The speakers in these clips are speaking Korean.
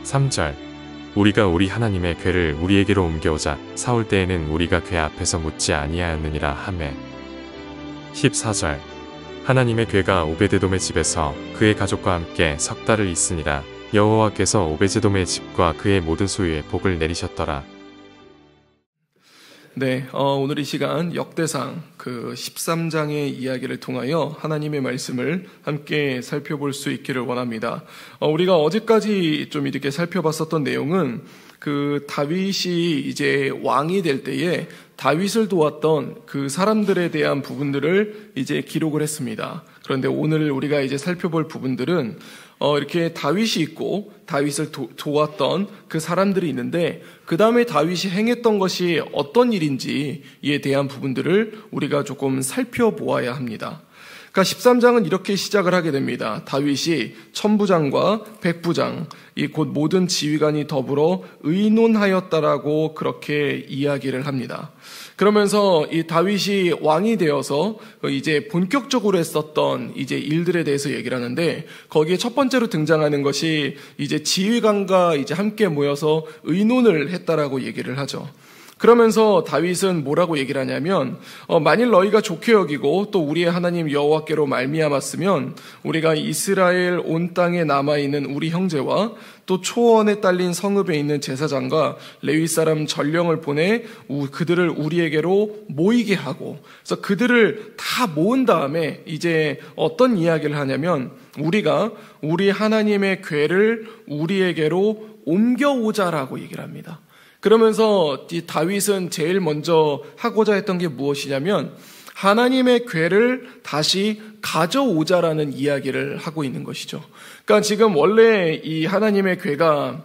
3절 우리가 우리 하나님의 궤를 우리에게로 옮겨오자 사울 때에는 우리가 궤 앞에서 묻지 아니하였느니라 하매 14절 하나님의 궤가 오베데돔의 집에서 그의 가족과 함께 석 달을 있으니라 여호와께서 오베데돔의 집과 그의 모든 소유에 복을 내리셨더라. 네, 오늘 이 시간 역대상 그 13장의 이야기를 통하여 하나님의 말씀을 함께 살펴볼 수 있기를 원합니다. 우리가 어제까지 좀 이렇게 살펴봤었던 내용은 그 다윗이 이제 왕이 될 때에 다윗을 도왔던 그 사람들에 대한 부분들을 이제 기록을 했습니다. 그런데 오늘 우리가 이제 살펴볼 부분들은 이렇게 다윗이 있고 다윗을 도왔던 그 사람들이 있는데 그 다음에 다윗이 행했던 것이 어떤 일인지에 대한 부분들을 우리가 조금 살펴보아야 합니다. 그러니까 13장은 이렇게 시작을 하게 됩니다. 다윗이 천부장과 백부장, 이 곧 모든 지휘관이 더불어 의논하였다라고 그렇게 이야기를 합니다. 그러면서 이 다윗이 왕이 되어서 이제 본격적으로 했었던 이제 일들에 대해서 얘기를 하는데 거기에 첫 번째로 등장하는 것이 이제 지휘관과 이제 함께 모여서 의논을 했다라고 얘기를 하죠. 그러면서 다윗은 뭐라고 얘기를 하냐면 만일 너희가 좋게 여기고 또 우리의 하나님 여호와께로 말미암았으면 우리가 이스라엘 온 땅에 남아있는 우리 형제와 또 초원에 딸린 성읍에 있는 제사장과 레위 사람 전령을 보내 그들을 우리에게로 모이게 하고 그래서 그들을 다 모은 다음에 이제 어떤 이야기를 하냐면 우리가 우리 하나님의 궤를 우리에게로 옮겨오자라고 얘기를 합니다. 그러면서 이 다윗은 제일 먼저 하고자 했던 게 무엇이냐면 하나님의 궤를 다시 가져오자라는 이야기를 하고 있는 것이죠. 그러니까 지금 원래 이 하나님의 궤가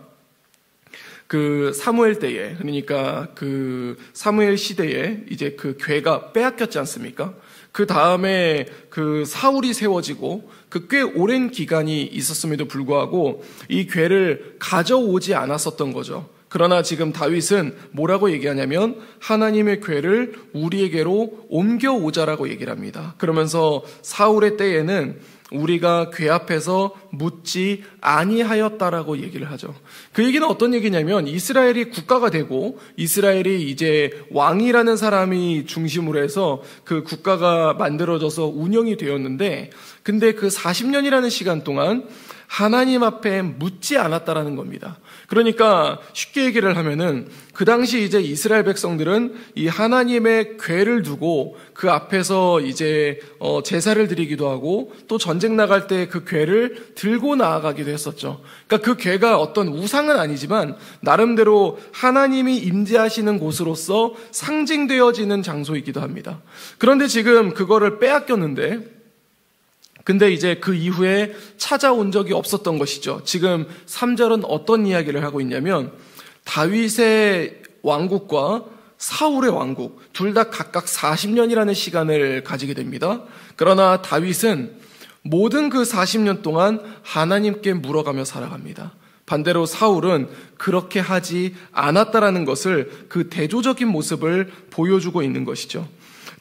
그 사무엘 때에 그러니까 그 사무엘 시대에 이제 그 궤가 빼앗겼지 않습니까? 그 다음에 그 사울이 세워지고 그 꽤 오랜 기간이 있었음에도 불구하고 이 궤를 가져오지 않았었던 거죠. 그러나 지금 다윗은 뭐라고 얘기하냐면 하나님의 궤를 우리에게로 옮겨오자라고 얘기를 합니다. 그러면서 사울의 때에는 우리가 궤 앞에서 묻지 아니하였다라고 얘기를 하죠. 그 얘기는 어떤 얘기냐면 이스라엘이 국가가 되고 이스라엘이 이제 왕이라는 사람이 중심으로 해서 그 국가가 만들어져서 운영이 되었는데 근데 그 40년이라는 시간 동안 하나님 앞에 묻지 않았다라는 겁니다. 그러니까 쉽게 얘기를 하면은 그 당시 이제 이스라엘 백성들은 이 하나님의 궤를 두고 그 앞에서 이제 제사를 드리기도 하고 또 전쟁 나갈 때 그 궤를 들고 나아가기도 했었죠. 그러니까 그 궤가 어떤 우상은 아니지만 나름대로 하나님이 임재하시는 곳으로서 상징되어지는 장소이기도 합니다. 그런데 지금 그거를 빼앗겼는데 근데 이제 그 이후에 찾아온 적이 없었던 것이죠. 지금 3절은 어떤 이야기를 하고 있냐면 다윗의 왕국과 사울의 왕국 둘 다 각각 40년이라는 시간을 가지게 됩니다. 그러나 다윗은 모든 그 40년 동안 하나님께 물어가며 살아갑니다. 반대로 사울은 그렇게 하지 않았다라는 것을 그 대조적인 모습을 보여주고 있는 것이죠.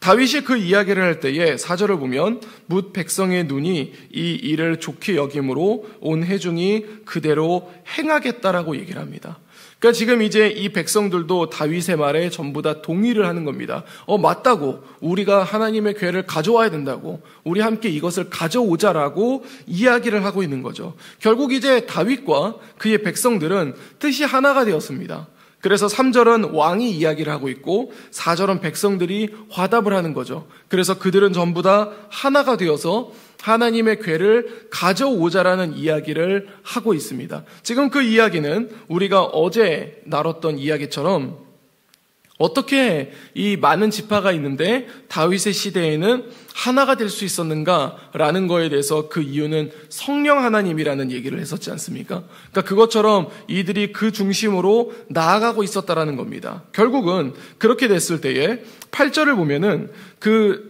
다윗이 그 이야기를 할 때에 4절을 보면 뭇 백성의 눈이 이 일을 좋게 여김으로 온 회중이 그대로 행하겠다라고 얘기를 합니다. 그러니까 지금 이제 이 백성들도 다윗의 말에 전부 다 동의를 하는 겁니다. 맞다고 우리가 하나님의 궤를 가져와야 된다고 우리 함께 이것을 가져오자라고 이야기를 하고 있는 거죠. 결국 이제 다윗과 그의 백성들은 뜻이 하나가 되었습니다. 그래서 3절은 왕이 이야기를 하고 있고 4절은 백성들이 화답을 하는 거죠. 그래서 그들은 전부 다 하나가 되어서 하나님의 궤를 가져오자라는 이야기를 하고 있습니다. 지금 그 이야기는 우리가 어제 나눴던 이야기처럼 어떻게 이 많은 지파가 있는데 다윗의 시대에는 하나가 될 수 있었는가라는 거에 대해서 그 이유는 성령 하나님이라는 얘기를 했었지 않습니까? 그러니까 그것처럼 이들이 그 중심으로 나아가고 있었다라는 겁니다. 결국은 그렇게 됐을 때에 8절을 보면은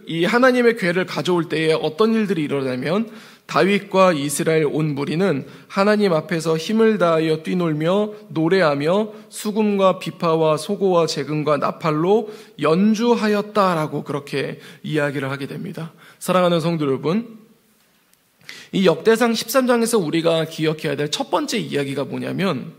이 하나님의 궤를 가져올 때에 어떤 일들이 일어나면 다윗과 이스라엘 온 무리는 하나님 앞에서 힘을 다하여 뛰놀며 노래하며 수금과 비파와 소고와 재금과 나팔로 연주하였다라고 그렇게 이야기를 하게 됩니다. 사랑하는 성도 여러분, 이 역대상 13장에서 우리가 기억해야 될 첫 번째 이야기가 뭐냐면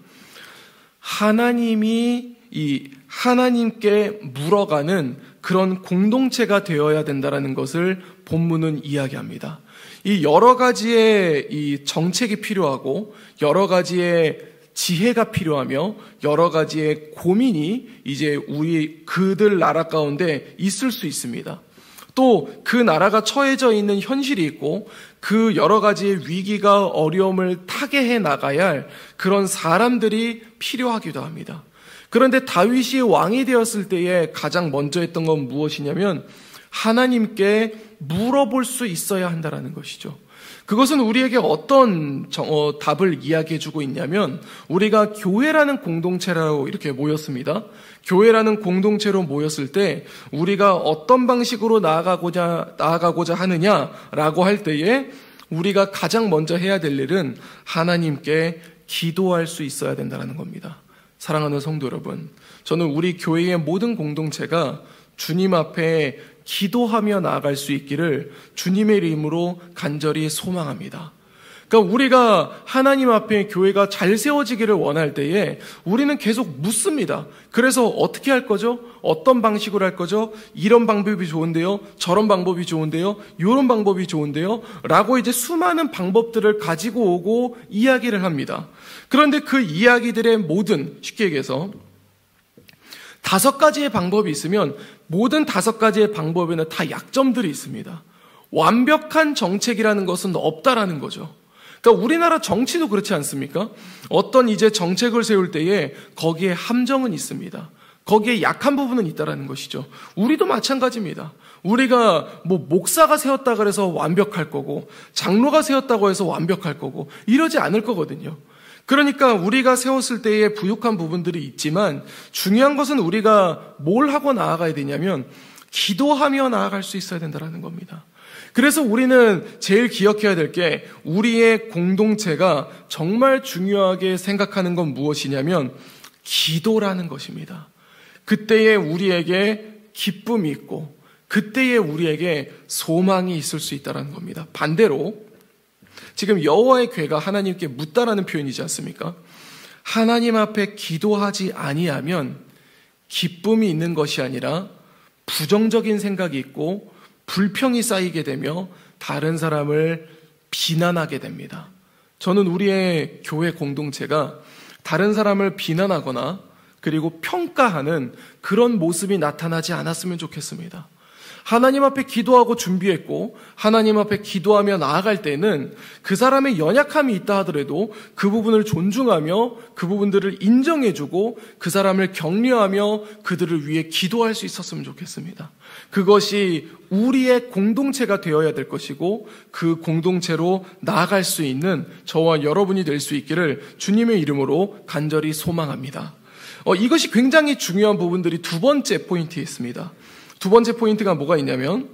하나님이 이 하나님께 물어가는 그런 공동체가 되어야 된다라는 것을 본문은 이야기합니다. 이 여러 가지의 이 정책이 필요하고 여러 가지의 지혜가 필요하며 여러 가지의 고민이 이제 그들 나라 가운데 있을 수 있습니다. 또 그 나라가 처해져 있는 현실이 있고 그 여러 가지의 위기가 어려움을 타개해 나가야 할 그런 사람들이 필요하기도 합니다. 그런데 다윗이 왕이 되었을 때에 가장 먼저 했던 건 무엇이냐면 하나님께 물어볼 수 있어야 한다는 것이죠. 그것은 우리에게 어떤 답을 이야기해주고 있냐면 우리가 교회라는 공동체라고 이렇게 모였습니다. 교회라는 공동체로 모였을 때 우리가 어떤 방식으로 나아가고자 하느냐라고 할 때에 우리가 가장 먼저 해야 될 일은 하나님께 기도할 수 있어야 된다는 겁니다. 사랑하는 성도 여러분, 저는 우리 교회의 모든 공동체가 주님 앞에 기도하며 나아갈 수 있기를 주님의 이름으로 간절히 소망합니다. 그러니까 우리가 하나님 앞에 교회가 잘 세워지기를 원할 때에 우리는 계속 묻습니다. 그래서 어떻게 할 거죠? 어떤 방식으로 할 거죠? 이런 방법이 좋은데요? 저런 방법이 좋은데요? 이런 방법이 좋은데요? 라고 이제 수많은 방법들을 가지고 오고 이야기를 합니다. 그런데 그 이야기들의 모든, 쉽게 얘기해서 5가지의 방법이 있으면 모든 5가지의 방법에는 다 약점들이 있습니다. 완벽한 정책이라는 것은 없다라는 거죠. 그러니까 우리나라 정치도 그렇지 않습니까? 어떤 이제 정책을 세울 때에 거기에 함정은 있습니다. 거기에 약한 부분은 있다라는 것이죠. 우리도 마찬가지입니다. 우리가 목사가 세웠다 그래서 완벽할 거고 장로가 세웠다고 해서 완벽할 거고 이러지 않을 거거든요. 그러니까 우리가 세웠을 때에 부족한 부분들이 있지만 중요한 것은 우리가 뭘 하고 나아가야 되냐면 기도하며 나아갈 수 있어야 된다는 겁니다. 그래서 우리는 제일 기억해야 될 게 우리의 공동체가 정말 중요하게 생각하는 건 무엇이냐면 기도라는 것입니다. 그때에 우리에게 기쁨이 있고 그때에 우리에게 소망이 있을 수 있다는 겁니다. 반대로 지금 여호와의 궤가 하나님께 묻다라는 표현이지 않습니까? 하나님 앞에 기도하지 아니하면 기쁨이 있는 것이 아니라 부정적인 생각이 있고 불평이 쌓이게 되며 다른 사람을 비난하게 됩니다. 저는 우리의 교회 공동체가 다른 사람을 비난하거나 그리고 평가하는 그런 모습이 나타나지 않았으면 좋겠습니다. 하나님 앞에 기도하고 준비했고 하나님 앞에 기도하며 나아갈 때는 그 사람의 연약함이 있다 하더라도 그 부분을 존중하며 그 부분들을 인정해주고 그 사람을 격려하며 그들을 위해 기도할 수 있었으면 좋겠습니다. 그것이 우리의 공동체가 되어야 될 것이고 그 공동체로 나아갈 수 있는 저와 여러분이 될 수 있기를 주님의 이름으로 간절히 소망합니다. 이것이 굉장히 중요한 부분들이 두 번째 포인트에 있습니다. 두 번째 포인트가 뭐가 있냐면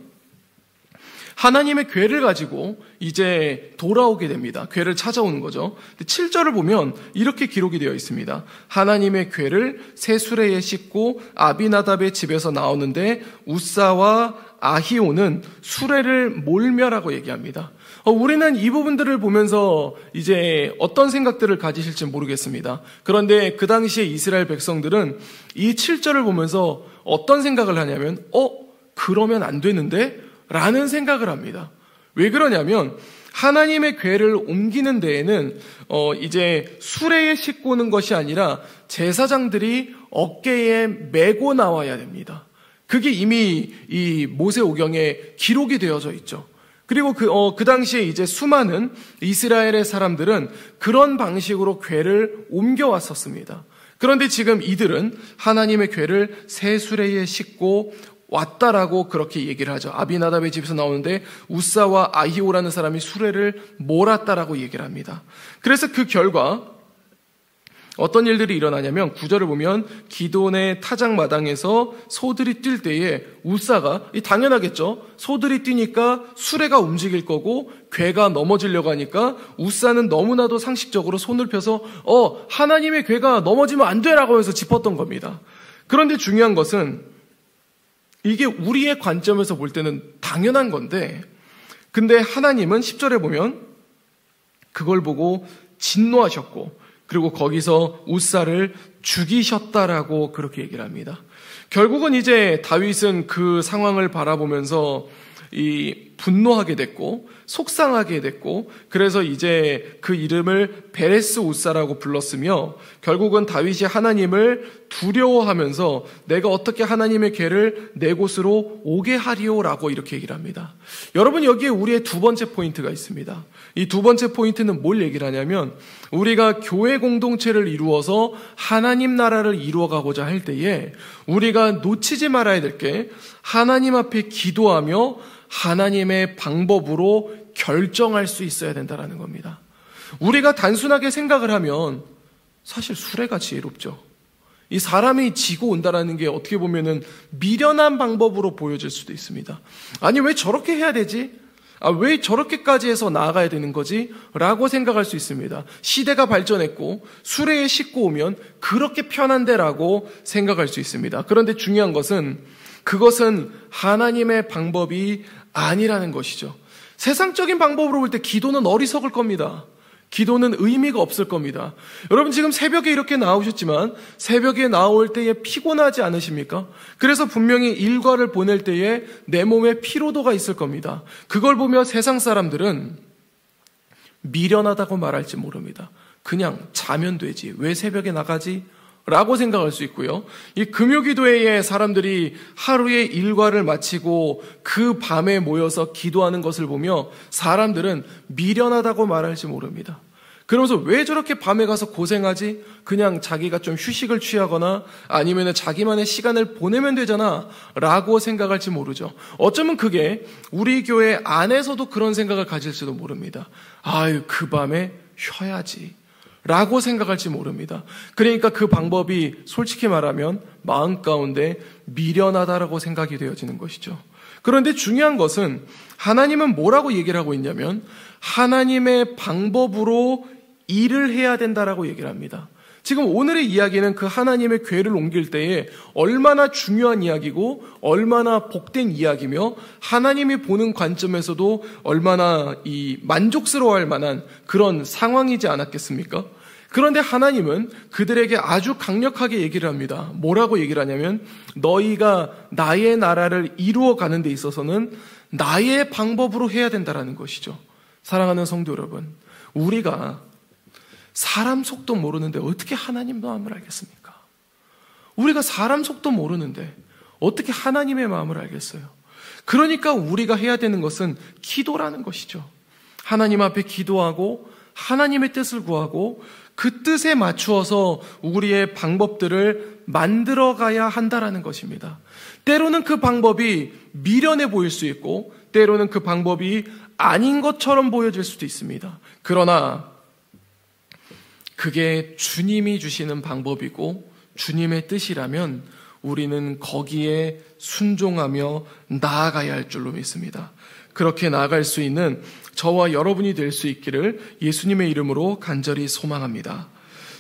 하나님의 궤를 가지고 이제 돌아오게 됩니다. 궤를 찾아오는 거죠. 7절을 보면 이렇게 기록이 되어 있습니다. 하나님의 궤를 새 수레에 싣고 아비나답의 집에서 나오는데 우사와 아히오는 수레를 몰며라고 얘기합니다. 우리는 이 부분들을 보면서 이제 어떤 생각들을 가지실지 모르겠습니다. 그런데 그 당시에 이스라엘 백성들은 이 7절을 보면서 어떤 생각을 하냐면 그러면 안 되는데? 라는 생각을 합니다. 왜 그러냐면 하나님의 궤를 옮기는 데에는 이제 수레에 싣고 오는 것이 아니라 제사장들이 어깨에 메고 나와야 됩니다. 그게 이미 이 모세오경에 기록이 되어져 있죠. 그리고 그 당시에 이제 수많은 이스라엘의 사람들은 그런 방식으로 궤를 옮겨왔었습니다. 그런데 지금 이들은 하나님의 궤를 새 수레에 싣고 왔다라고 그렇게 얘기를 하죠. 아비나답의 집에서 나오는데 우사와 아히오라는 사람이 수레를 몰았다라고 얘기를 합니다. 그래서 그 결과 어떤 일들이 일어나냐면 9절을 보면 기돈의 타작마당에서 소들이 뛸 때에 우사가 당연하겠죠. 소들이 뛰니까 수레가 움직일 거고 궤가 넘어지려고 하니까 우사는 너무나도 상식적으로 손을 펴서 하나님의 궤가 넘어지면 안 돼라고 해서 짚었던 겁니다. 그런데 중요한 것은 이게 우리의 관점에서 볼 때는 당연한 건데 근데 하나님은 10절에 보면 그걸 보고 진노하셨고 그리고 거기서 웃사를 죽이셨다라고 그렇게 얘기를 합니다. 결국은 이제 다윗은 그 상황을 바라보면서 분노하게 됐고 속상하게 됐고, 그래서 이제 그 이름을 베레스 웃사라고 불렀으며, 결국은 다윗이 하나님을 두려워하면서 내가 어떻게 하나님의 궤를 내 곳으로 오게 하리오라고 이렇게 얘기를 합니다. 여러분, 여기에 우리의 두 번째 포인트가 있습니다. 이 두 번째 포인트는 뭘 얘기를 하냐면, 우리가 교회 공동체를 이루어서 하나님 나라를 이루어가고자 할 때에 우리가 놓치지 말아야 될 게, 하나님 앞에 기도하며 하나님의 방법으로 결정할 수 있어야 된다는 겁니다. 우리가 단순하게 생각을 하면 사실 수레가 지혜롭죠. 이 사람이 지고 온다라는 게 어떻게 보면은 미련한 방법으로 보여질 수도 있습니다. 아니, 왜 저렇게 해야 되지? 왜 저렇게까지 해서 나아가야 되는 거지? 라고 생각할 수 있습니다. 시대가 발전했고 수레에 싣고 오면 그렇게 편한데 라고 생각할 수 있습니다. 그런데 중요한 것은 그것은 하나님의 방법이 아니라는 것이죠. 세상적인 방법으로 볼 때 기도는 어리석을 겁니다. 기도는 의미가 없을 겁니다. 여러분, 지금 새벽에 이렇게 나오셨지만 새벽에 나올 때에 피곤하지 않으십니까? 그래서 분명히 일과를 보낼 때에 내 몸에 피로도가 있을 겁니다. 그걸 보며 세상 사람들은 미련하다고 말할지 모릅니다. 그냥 자면 되지, 왜 새벽에 나가지? 라고 생각할 수 있고요. 이 금요기도회에 사람들이 하루의 일과를 마치고 그 밤에 모여서 기도하는 것을 보며 사람들은 미련하다고 말할지 모릅니다. 그러면서 왜 저렇게 밤에 가서 고생하지? 그냥 자기가 좀 휴식을 취하거나 아니면 자기만의 시간을 보내면 되잖아 라고 생각할지 모르죠. 어쩌면 그게 우리 교회 안에서도 그런 생각을 가질지도 모릅니다. 아유, 그 밤에 쉬어야지 라고 생각할지 모릅니다. 그러니까 그 방법이 솔직히 말하면 마음 가운데 미련하다라고 생각이 되어지는 것이죠. 그런데 중요한 것은 하나님은 뭐라고 얘기를 하고 있냐면 하나님의 방법으로 일을 해야 된다라고 얘기를 합니다. 지금 오늘의 이야기는 그 하나님의 궤를 옮길 때에 얼마나 중요한 이야기고 얼마나 복된 이야기며 하나님이 보는 관점에서도 얼마나 만족스러워할 만한 그런 상황이지 않았겠습니까? 그런데 하나님은 그들에게 아주 강력하게 얘기를 합니다. 뭐라고 얘기를 하냐면 너희가 나의 나라를 이루어 가는 데 있어서는 나의 방법으로 해야 된다라는 것이죠. 사랑하는 성도 여러분, 우리가 사람 속도 모르는데 어떻게 하나님 마음을 알겠습니까? 우리가 사람 속도 모르는데 어떻게 하나님의 마음을 알겠어요? 그러니까 우리가 해야 되는 것은 기도라는 것이죠. 하나님 앞에 기도하고 하나님의 뜻을 구하고 그 뜻에 맞추어서 우리의 방법들을 만들어가야 한다라는 것입니다. 때로는 그 방법이 미련해 보일 수 있고 때로는 그 방법이 아닌 것처럼 보여질 수도 있습니다. 그러나 그게 주님이 주시는 방법이고 주님의 뜻이라면 우리는 거기에 순종하며 나아가야 할 줄로 믿습니다. 그렇게 나아갈 수 있는 저와 여러분이 될 수 있기를 예수님의 이름으로 간절히 소망합니다.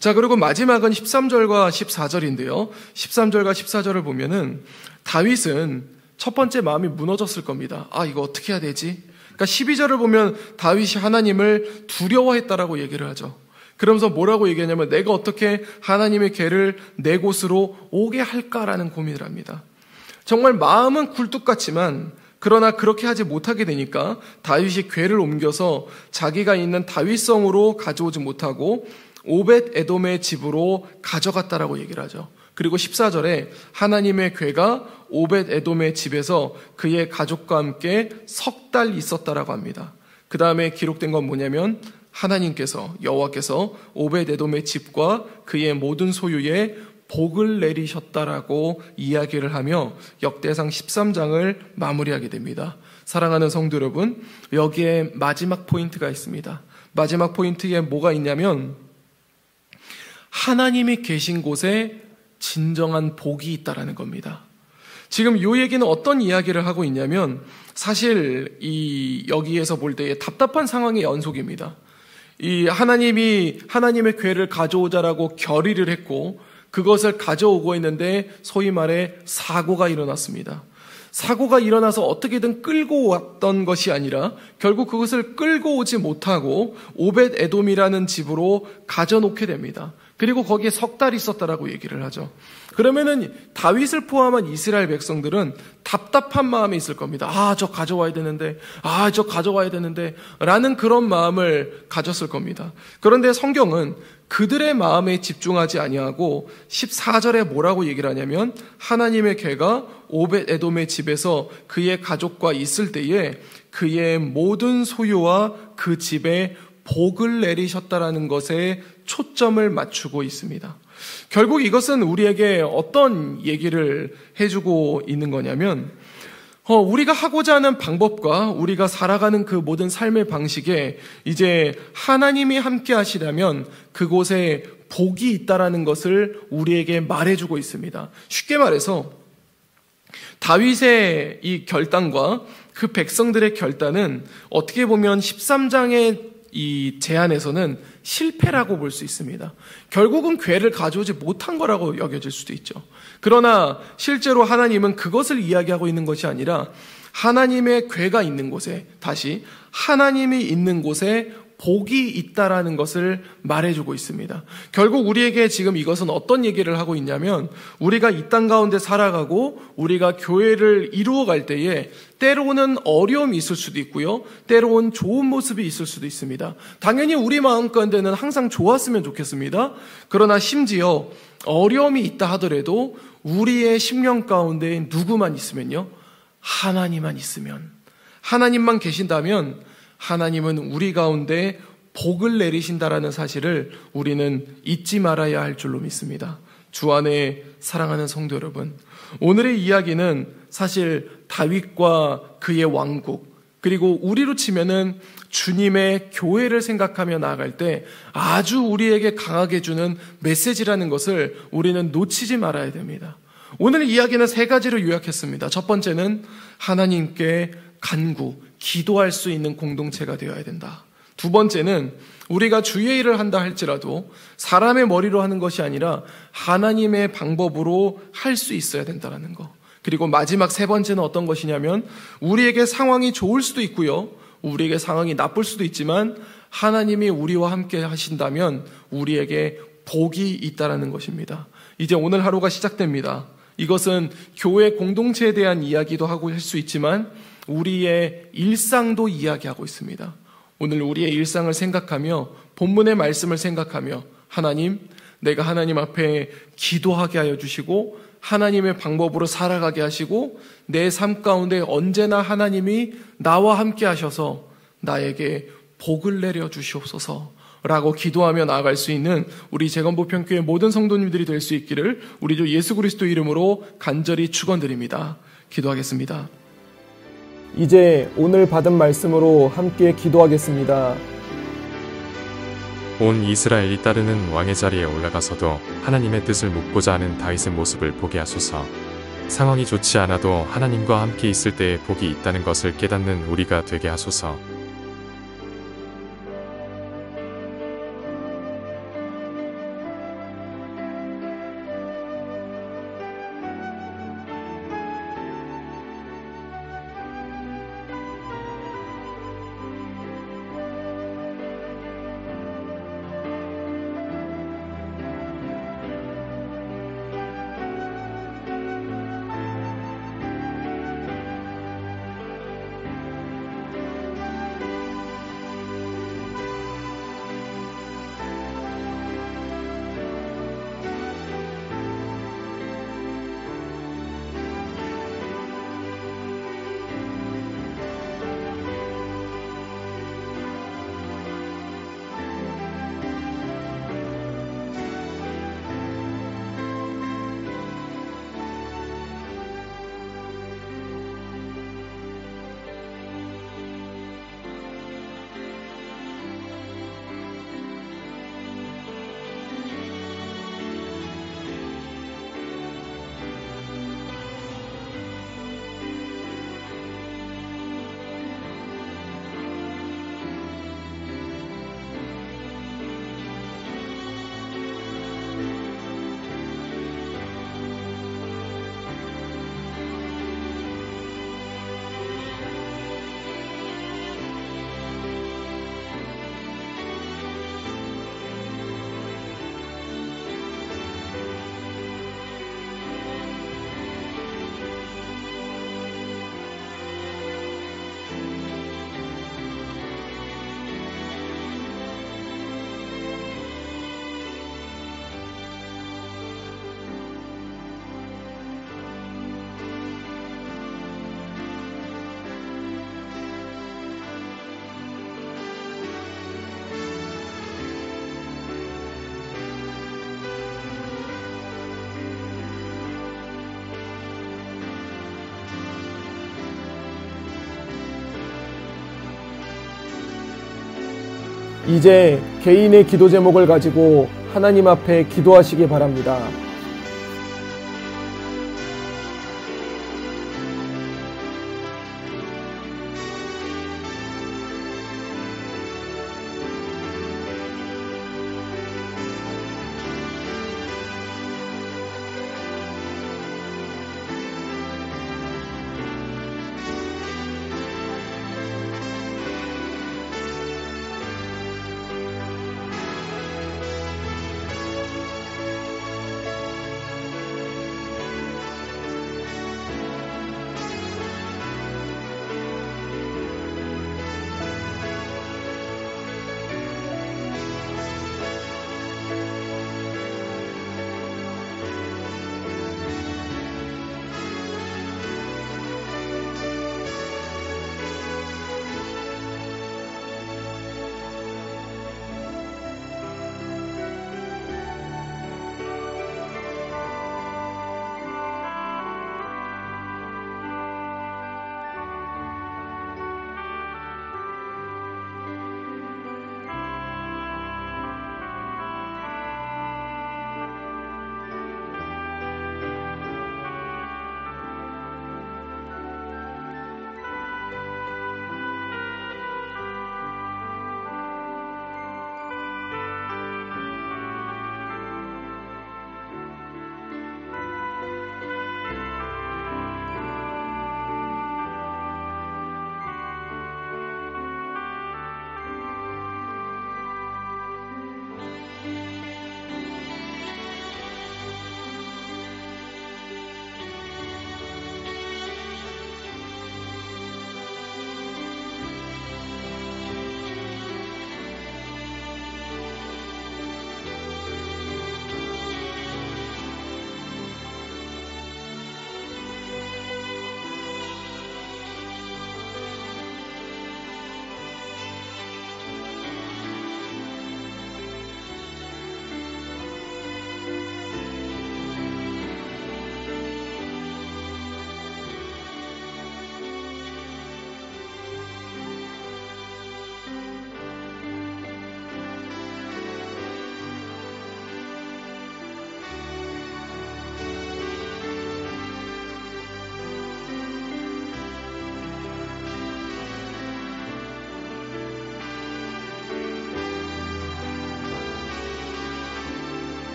자, 그리고 마지막은 13절과 14절인데요. 13절과 14절을 보면은 다윗은 첫 번째 마음이 무너졌을 겁니다. 이거 어떻게 해야 되지? 그러니까 12절을 보면 다윗이 하나님을 두려워했다라고 얘기를 하죠. 그러면서 뭐라고 얘기하냐면 내가 어떻게 하나님의 궤를 내 곳으로 오게 할까라는 고민을 합니다. 정말 마음은 굴뚝 같지만 그러나 그렇게 하지 못하게 되니까 다윗이 궤를 옮겨서 자기가 있는 다윗성으로 가져오지 못하고 오벳 에돔의 집으로 가져갔다라고 얘기를 하죠. 그리고 14절에 하나님의 궤가 오벳 에돔의 집에서 그의 가족과 함께 석 달 있었다라고 합니다. 그 다음에 기록된 건 뭐냐면 하나님께서 여호와께서 오벳 에돔의 집과 그의 모든 소유에 복을 내리셨다라고 이야기를 하며 역대상 13장을 마무리하게 됩니다. 사랑하는 성도 여러분, 여기에 마지막 포인트가 있습니다. 마지막 포인트에 뭐가 있냐면 하나님이 계신 곳에 진정한 복이 있다라는 겁니다. 지금 이 얘기는 어떤 이야기를 하고 있냐면 사실 여기에서 볼 때의 답답한 상황의 연속입니다. 하나님이 하나님의 궤를 가져오자라고 결의를 했고 그것을 가져오고 있는데 소위 말해 사고가 일어났습니다. 사고가 일어나서 어떻게든 끌고 왔던 것이 아니라 결국 그것을 끌고 오지 못하고 오벳 에돔이라는 집으로 가져놓게 됩니다. 그리고 거기에 석 달 있었다라고 얘기를 하죠. 그러면은 다윗을 포함한 이스라엘 백성들은 답답한 마음이 있을 겁니다. 저 가져와야 되는데, 저 가져와야 되는데, 라는 그런 마음을 가졌을 겁니다. 그런데 성경은 그들의 마음에 집중하지 아니하고 14절에 뭐라고 얘기를 하냐면 하나님의 궤가 오벳 에돔의 집에서 그의 가족과 있을 때에 그의 모든 소유와 그 집에 복을 내리셨다라는 것에 초점을 맞추고 있습니다. 결국 이것은 우리에게 어떤 얘기를 해주고 있는 거냐면 우리가 하고자 하는 방법과 우리가 살아가는 그 모든 삶의 방식에 이제 하나님이 함께 하시려면 그곳에 복이 있다라는 것을 우리에게 말해주고 있습니다. 쉽게 말해서 다윗의 이 결단과 그 백성들의 결단은 어떻게 보면 13장의 이 제안에서는 실패라고 볼 수 있습니다. 결국은 궤를 가져오지 못한 거라고 여겨질 수도 있죠. 그러나 실제로 하나님은 그것을 이야기하고 있는 것이 아니라 하나님의 궤가 있는 곳에, 다시 하나님이 있는 곳에 복이 있다라는 것을 말해주고 있습니다. 결국 우리에게 지금 이것은 어떤 얘기를 하고 있냐면 우리가 이 땅 가운데 살아가고 우리가 교회를 이루어갈 때에 때로는 어려움이 있을 수도 있고요. 때로는 좋은 모습이 있을 수도 있습니다. 당연히 우리 마음 가운데는 항상 좋았으면 좋겠습니다. 그러나 심지어 어려움이 있다 하더라도 우리의 심령 가운데 누구만 있으면요? 하나님만 있으면, 하나님만 계신다면 하나님은 우리 가운데 복을 내리신다라는 사실을 우리는 잊지 말아야 할 줄로 믿습니다. 주 안에 사랑하는 성도 여러분, 오늘의 이야기는 사실 다윗과 그의 왕국, 그리고 우리로 치면은 주님의 교회를 생각하며 나아갈 때 아주 우리에게 강하게 주는 메시지라는 것을 우리는 놓치지 말아야 됩니다. 오늘 이야기는 세 가지로 요약했습니다. 첫 번째는 하나님께 간구, 기도할 수 있는 공동체가 되어야 된다. 두 번째는 우리가 주의 일을 한다 할지라도 사람의 머리로 하는 것이 아니라 하나님의 방법으로 할 수 있어야 된다는 거. 그리고 마지막 세 번째는 어떤 것이냐면 우리에게 상황이 좋을 수도 있고요. 우리에게 상황이 나쁠 수도 있지만 하나님이 우리와 함께 하신다면 우리에게 복이 있다라는 것입니다. 이제 오늘 하루가 시작됩니다. 이것은 교회 공동체에 대한 이야기도 하고 할 수 있지만 우리의 일상도 이야기하고 있습니다. 오늘 우리의 일상을 생각하며 본문의 말씀을 생각하며 하나님, 내가 하나님 앞에 기도하게 하여 주시고 하나님의 방법으로 살아가게 하시고 내 삶 가운데 언제나 하나님이 나와 함께 하셔서 나에게 복을 내려 주시옵소서 라고 기도하며 나아갈 수 있는 우리 재건부평교회 모든 성도님들이 될 수 있기를 우리 주 예수 그리스도 이름으로 간절히 축원드립니다. 기도하겠습니다. 이제 오늘 받은 말씀으로 함께 기도하겠습니다. 온 이스라엘이 따르는 왕의 자리에 올라가서도 하나님의 뜻을 묻고자 하는 다윗의 모습을 보게 하소서. 상황이 좋지 않아도 하나님과 함께 있을 때에 복이 있다는 것을 깨닫는 우리가 되게 하소서. 이제 개인의 기도 제목을 가지고 하나님 앞에 기도하시기 바랍니다.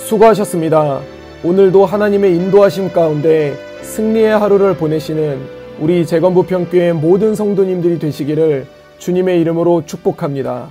수고하셨습니다. 오늘도 하나님의 인도하심 가운데 승리의 하루를 보내시는 우리 재건부평교회 모든 성도님들이 되시기를 주님의 이름으로 축복합니다.